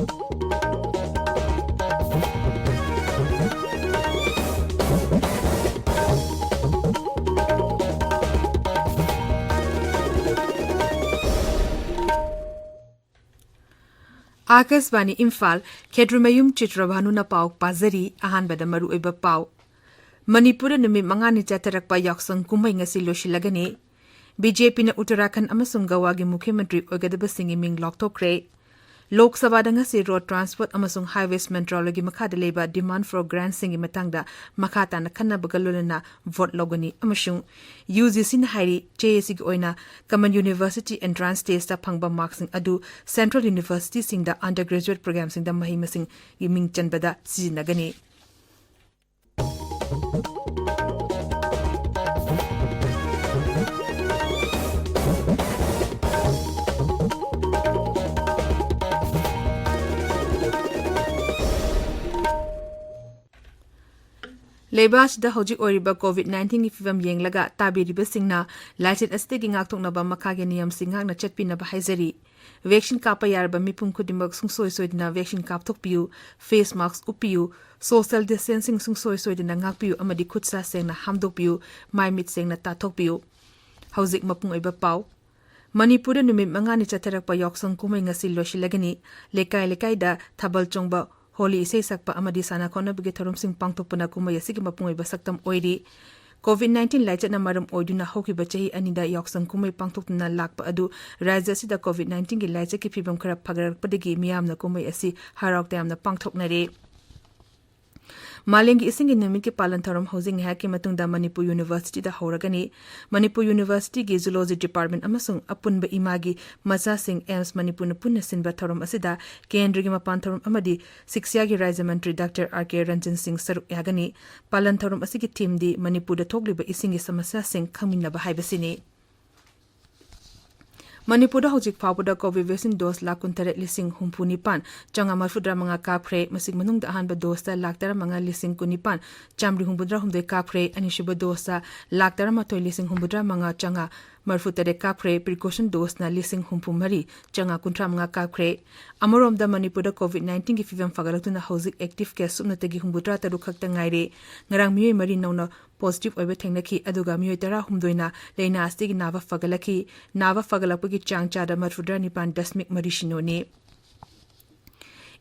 Akashvani Imphal Ksh.Chitrabhanu na pau pazari ahanbada maruoiba pau Manipuri numit mangani chatarakpa yaksang kumai ngasi losilagani BJP na Uttarakhand amasung Goa gi Mukhyamantri oigadaba singi ming lokthokre Lok Sabha da ngasi road transport amasung highways metrology makhada leba demand for grant singi matangda makhata na khannabaga lolana vote logani amasung UGC na hairi JSC gi oina Common University entrance test ta phangba marks sing adu Central University sing da undergraduate program sing da mahi masing gi ming chanbada sijinagani Lebas da hoji oriba COVID-19 ifivam yenglaga tabiriba singna license astegi ngakthoknaba makhage niyam singhakna chatpinaba haizari vaccine kapa yarba mipum khudimak sungsoi soidina vaccine kapthokpiu face mask upiu social distancing sungsoi soidina ngakpiu amadi khutsa sengna hamdokpiu maimit sengna tathokpiu hauzik mapung oiba pau Manipur numit mangani chatharakpa yoksang kumai ngasi losilagani lekai da thabal chongba Holy isay sakpa amadi sana kona bigi tharum sing pangtokpana kumay asigi mapungay basaktam oiri COVID-19 laichat na maram oiduna hokiba chahi anida yoksang kumay pangtokna lakpa adu rajya sida COVID-19 gi laichat ki phibam khara phagarakpadagi miyamna kumay asi harawta yamna pangthoknare Malengi isingi namit ki palan tharam housing hack ki matungda Manipur University da horagani Manipur University gi Zoology Department amasung apunba imagi maza sing AIMS Manipur na punna sinba tharam asida kendra gi mapan tharam amadi Siksya gi Rajya Mantri Dr. R.K. Ranjan Singh saruk yagani palan tharam asigi team di Manipur da thogliba isingi samasya sing khangminaba haibasini Manipur da hojik phawda COVID vaccine dose lakuntare lising humpunipan changa marfudra manga kapre masig manung da hanba dose ta laktara manga lising kunipan chamri humbudra humde kapre anishiba dose ta laktara matoi lising humbudra manga changa marfutare kapre precaution dose na lising humpumari changa kuntra manga kapre amarom da Manipur da COVID-19 gi fivam fagalatuna hojik active case subnatagi humbudra taru khakta ngaire ngarang miyoi mari nauna positive oiba thengnaki aduga miyoi tara humdoina leina astigi nava fagalaki nava fagalapagi changchada marfudra nipan dasmik marishinoni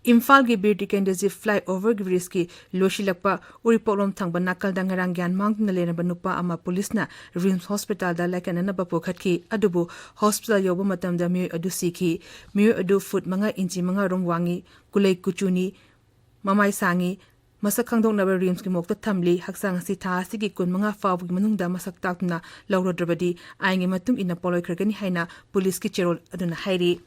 Imphal gi bir dikendezi flyover gi riski loshilakpa uripolom thangba nakal da ngarang gyan mangna lenaba nupa ama police na Rims hospital da lakanana ba pokhatki adubu hospital yoba matam da miyoi adu sikhi miyoi adu foot manga inchi manga rom wangi kulai kuchuni mamai sangi masak khangdoknaba Rims ki mokta thamli haksang si tha sigi kun manga faw gi manungda masak takna lawrodrabadi aingi matung ina poloi khragani haina police ki cherol aduna hairi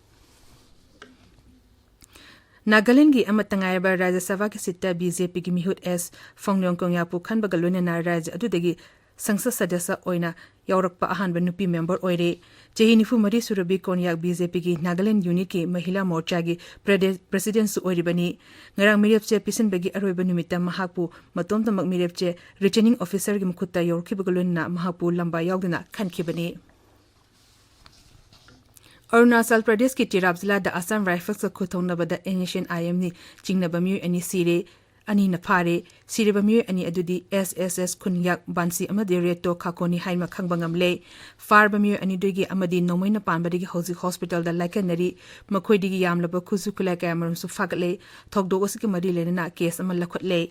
Nagaland gi amatangai ba Rajya Sabha ki sitta BJP ki mihut S Fonglong Kongyapu khanba galone na Rajya adudagi sangsad sadasya oina yaurakpa ahanba nupi member oire chehi nifu mari surabi konyak BJP ki Nagaland unit ki mahila morcha gi president su oiribani ngarang mirepche pisinbagi aroiba numita mahapu matom tamak mirepche returning officer gi mukhutta yorkiba galone na mahapu lamba yauduna khankhibani Arunachal Pradesh ki Tirap zila da Assam Rifles ka khuthongnaba da Ancient IM ni chingnaba miyoi ani sire ani na phare sireba miyoi ani adudi SSS khunyak bansi amadi reto khakoni haima khangba ngamle farba miyoi ani doigi amadi nomaina panbadigi housing hospital da laikanari makhoidigi yamlaba khusu khulai kayamarum su fagle thokdo osiki mari lenana case ama lakhotle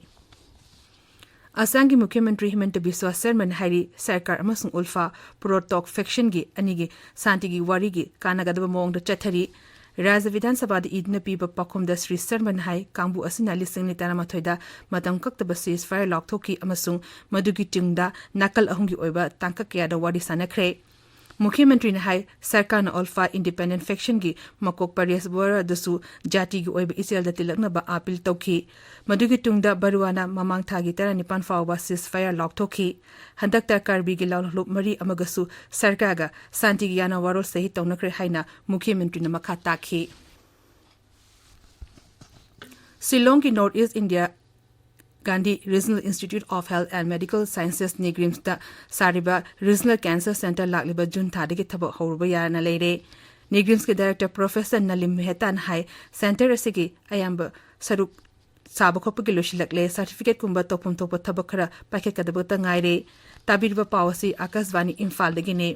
Assam ki Mukhyamantri Himanta Biswa Sarman hairi sarkar amasung ulfa pro-talk faction gi anigi santi gi wari gi kanagadaba mawng da chathari Rajya Vidhan Sabha da idna piba pakhum da Sri Sarman hai kangbu asina lising ni taramathoida matam kaktaba ceasefire lokthoki amasung madugi tingda nakal ahungi oiba tangka kya da wari sanakre Mukhyamantri na hai sarkar na ulfa independent faction gi makok Pares Bora dasu jati gi oiba isel da tilakna ba apil tawki madugi tungda baruana mamang thagi tara nipan fawba ceasefire lokthoki handak tar karbi gi lawlup mari amagasu sarkar ga santi gi yana warol sahi tawnakre haina Mukhyamantri na makha takhi Shillong ki North East India Gandhi Regional Institute of Health and Medical Sciences Nigrimsta Sariba Regional Cancer Center lakliba June thadagi thabak hauruba yarana leire निग्रिम्स के director professor नलिम मेहतान हाई सेंटर असिगी अयाम्ब सरुक साब खोपगी लोशिलकले सर्टिफिकेट कुंबा तोपम तोप थबक खरा पाइखटकदबता ngaire ताबिरबा पावसी आकाशवाणी इम्फाल दगिने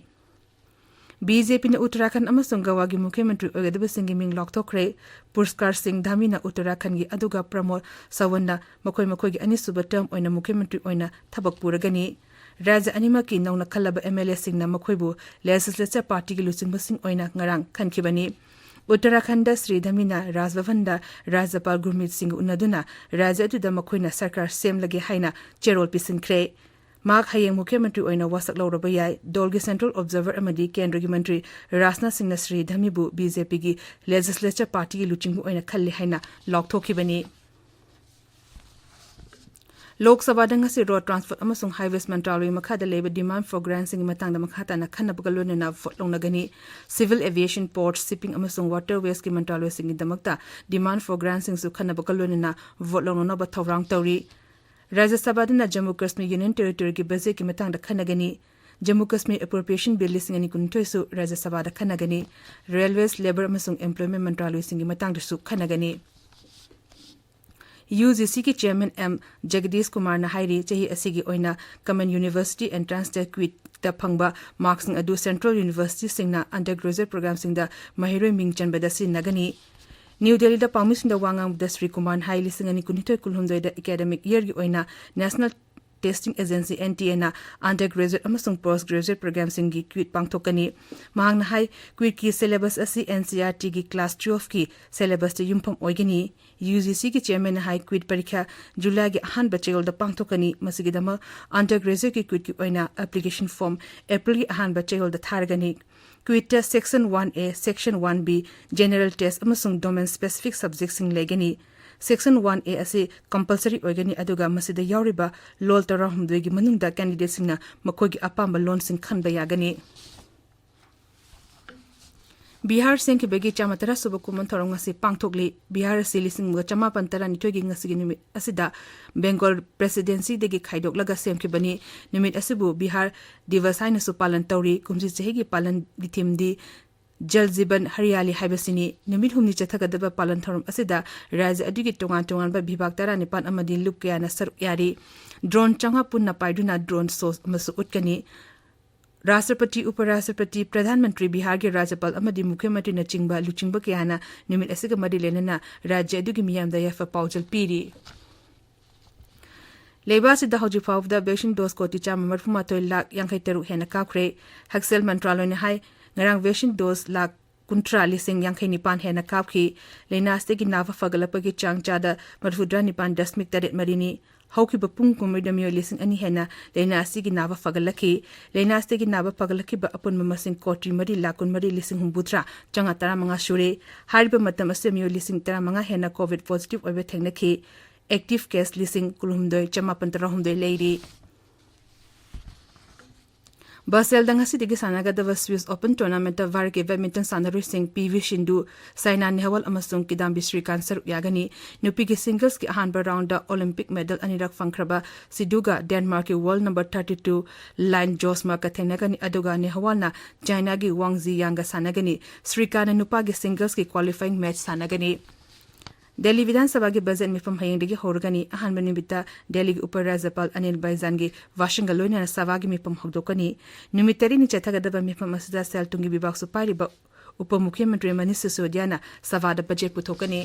बीजेपी ने उत्तराखंड अमसुंग गोवागी मुख्यमंत्री ओगदबसिंग मिंग लॉकथोखरे पुरस्कार सिंह धामीना उत्तराखंड की अदुगा प्रमोद सवन्ना मखोय मखोय की अनिसुब टर्म ओइना मुख्यमंत्री ओइना थबक पुरगनी राज्य अनिमा की नौना खलब एमएलए सिंह ना मखोयबु लेजिस्लेचर पार्टी की लुचिंबसिंग ओइना ngarang खनखिबनी उत्तराखंड श्री धमीना राजभवन राज्यपाल गुरमीत सिंह उन्नदुना राज्य अदुदा मखोयना सरकार सेम लगे हाइना चेरोल पिसिनख्रे माग हयेंग मुख्यमंत्री ओइना वासक लौरबा याय दोलगी सेंट्रल ऑब्जर्वर अमदी केंद्र की मंत्री राजनाथ सिंह श्री धमीबु बीजेपी की लेजिस्लेचर पार्टी की लुचिंगबु ओइना खल्ले हाइना लॉकथोखिबनी लोकसभा से रोड ट्रांसपोर्ट अमसुंग हाईवेज मंत्रालय मखादा लेबा डिमांड फॉर ग्रांट्सिंग मतंगदा मखाताना खन्नबगा लोनना वोट लौनगनी सिविल एविएशन पोर्ट शिपिंग अमसुंग वाटरवेज की मंत्रालय सिंग दमकता डिमांड फॉर ग्रांट्सिंग सु खन्नबगा लोनना वोट लौनना थौरांग तौरी राज्य सभा जम्मू कश्मीर यूनियन टेरिटोरी की बजेट की मतंगदा खन्नगनी जम्मू कश्मीर एप्रोप्रिएशन बिल लिसिंग अनि कुनथोइसु राज्य सभा खन्नगनी रेलवेज लेबर अमसुंग एम्प्लॉयमेंट मंत्रालय सिंग मतंगदसु खन्नगनी UGC की चेयरमैन एम जगदीश कुमार नाहाइरी चाही असिगी ओइना common university entrance test CUET दा फंगबा मार्क्सिंग अदु सेंट्रल यूनिवर्सिटी सिंगना अंडर ग्रेजुएट प्रोग्राम सिंगदा महिरोय मिंग चनबदा सिनगनी न्यू दिल्ली दा पामिसिंदा वांगांग दा श्री कुमार हाई लिसिंग अनि कुनिथोय कुलहुमदय दा एकेडमिक ईयर की ओइना नेशनल टेस्टिंग एजेंसी NTA ना अंडर ग्रेजुएट अमसुंग पोस्ट ग्रेजुएट प्रोग्राम सिंग की क्विट पांगथोकनी मांगना हाई क्विट की सिलेबस असि NCERT की क्लास 12 की सिलेबस ते युमफम ओइगनी UGC की चेयरमैन हाई क्विट परीक्षा जुलाई के अहन बचेगल द पांगथोकनी मसिगिदमा अंडर ग्रेजुएट की क्विट की ओइना एप्लीकेशन फॉर्म अप्रैल की अहन बचेगल द थारगनी CUET test section 1A section 1B general test अमसुंग domain specific subject सिंग लेगनी सेक्शन 1A असे कंपल्सरी ओइगनी अदुगा मसिदा यावरिबा लोल तरा हमदुगी मनुंगदा कैंडिडेट सिंगना मखोगी अपाम्बा लोन सिंग खनबा यागनी बिहार सिंह की बेगी चामतरा सुबह कुमन थोरंग से पांगथोकली बिहार से लिसिंग चमापन तरा निथोगी ngasi निमित असिदा बेंगल प्रेसिडेंसी देगी खाइदोकलगा सेमखिबनी निमित असिबु बिहार दिवस हाइना सु पालन तौरी कुमसी चहेगी पालन दिथिमदी जल जीवन हरियाली हाइबसिनी निमित हुमनी चथगदबा पालन थोरम असिदा राज्य अदुगी टोंगान टोंगान बा विभाग तरा निपान अमदी लुक कयाना सरुक यारी ड्रोन चंगा पुन्ना पाइदुना ड्रोन सोस अमसु उटकनी राष्ट्रपति उपराष्ट्रपति प्रधानमंत्री बिहार के राज्यपाल अमदी मुख्यमंत्री न चिंगबा लुचिंगबा कयाना निमित असिगा मदी लेनना राज्य अदुगी मियामदा यफ पाउजल पीरी लेबासिदा हौजी फाउदा वैक्सीन डोज कोटी चाम 43,53,000 हेना काखरे हक्सेल मंत्रालय ने high ngarang vaccine dose lak kuntra lising yang khai nipan hena kapki leinaste ki nawa fagalapagi changchada marfudra nipan dasmik taret marini hauki bapung kumidamyo lising ani hena leinaste ki nawa fagalaki leinaste ki nawa fagalaki ba apun mamasing kotri mari lakun mari lising humbutra changa tara manga shure hariba matam asemyo lising tara manga hena covid positive oibe thengnaki active case lising kulumdoi chamapan tara humdoi leiri बसेल दंगसी दिगी सानागदव Swiss open tournament वार के badminton सानरुई Singh PV Sindhu Saina Nehwal अमसुंग Kidambi Shrikant सरुक यागनी नुपी के singles के अहानबा round Olympic medal अनिरक फंखरबा सिद्धुगा Denmark के world number 32 line जोसमा कथेनगनी अदुगा नेहवालना China की वांगजी यांगा सानगनी श्रीकांत नुपा के singles के qualifying match सानगनी Delhi विधानसभा के बजट मिफम हयेंदगी होरगनी अहानबा निमित्ता दिल्ली के उप राज्यपाल अनिल बैजन की वाशिंग लोइना सभा की मिफम होदोकनी निमित्तरी नि चथगदबा मिफम असदा सेल तुंगी विभाग सुपारिबा उप मुख्यमंत्री मनीष सिसोदियाना सभादा बजट पुथोकनी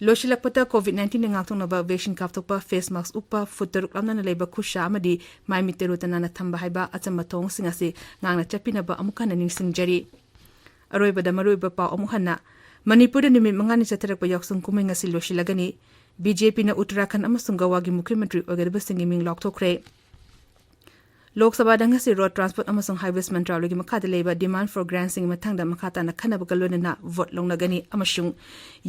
लोशिलकपता कोविड-19 ngaktongnaba vaccine kaptokpa face mask uppa futaruk lamna leba khusha amadi mai miterutana na thamba haiba achama thong singase ngangna chapinaba amukana ningsingjari aroibada maruiba pa amuhanna Manipuri निमित मंगानी चतरक याक्सुंग कुमिंग असि लोशिलगनी BJP न उत्तराखंड अमसुंग गोवागी मुख्यमंत्री ओगदब सिंह मिंग लॉकथोखरे लोकसभा दंगसी रोड ट्रांसपोर्ट अमसुंग हाईवेज मंत्रालय की मखाद लेबा डिमांड फॉर ग्रांट्सिंग मथंगदा मखाता न खनबगा लोनना वोट लौनगनी अमसुंग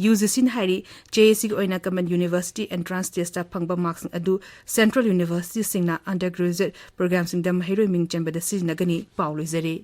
UGC न हाइरी JAC की ओइना कमन यूनिवर्सिटी एंट्रेंस टेस्ट फंगबा मार्क्स अदु सेंट्रल यूनिवर्सिटी सिंगना अंडर ग्रेजुएट प्रोग्राम सिंग द महिरोय मिंग चंबदा सिजनगनी पाउलुजरे